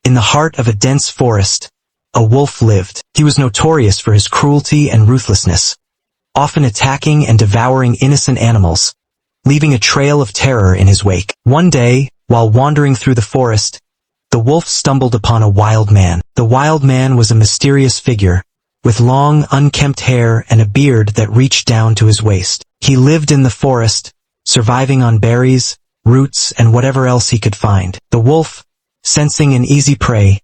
In the heart of a dense forest, a wolf lived. He was notorious for his cruelty and ruthlessness, often attacking and devouring innocent animals, leaving a trail of terror in his wake. One day, while wandering through the forest, the wolf stumbled upon a wild man. The wild man was a mysterious figure, with long, unkempt hair and a beard that reached down to his waist. He lived in the forest, surviving on berries, roots, and whatever else he could find. The wolf, sensing an easy prey,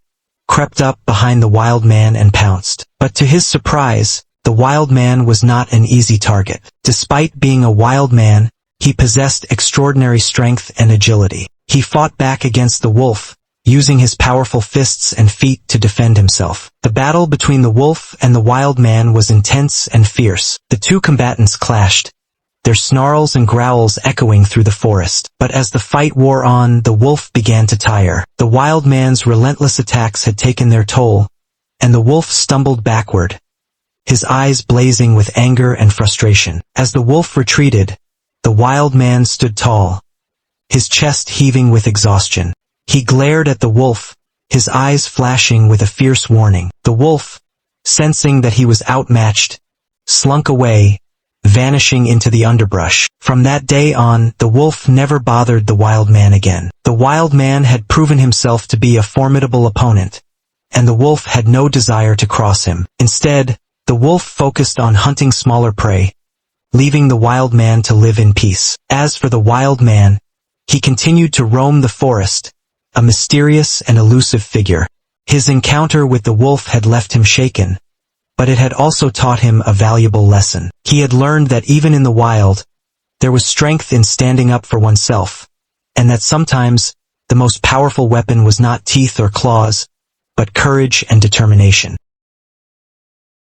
crept up behind the wild man and pounced. But to his surprise, the wild man was not an easy target. Despite being a wild man, he possessed extraordinary strength and agility. He fought back against the wolf, using his powerful fists and feet to defend himself. The battle between the wolf and the wild man was intense and fierce. The two combatants clashed, their snarls and growls echoing through the forest. But as the fight wore on, the wolf began to tire. The wild man's relentless attacks had taken their toll, and the wolf stumbled backward, his eyes blazing with anger and frustration. As the wolf retreated, the wild man stood tall, his chest heaving with exhaustion. He glared at the wolf, his eyes flashing with a fierce warning. The wolf, sensing that he was outmatched, slunk away, vanishing into the underbrush. From that day on, the wolf never bothered the wild man again. The wild man had proven himself to be a formidable opponent, and the wolf had no desire to cross him. Instead, the wolf focused on hunting smaller prey, leaving the wild man to live in peace. As for the wild man, he continued to roam the forest, a mysterious and elusive figure. His encounter with the wolf had left him shaken, but it had also taught him a valuable lesson. He had learned that even in the wild, there was strength in standing up for oneself, and that sometimes the most powerful weapon was not teeth or claws, but courage and determination.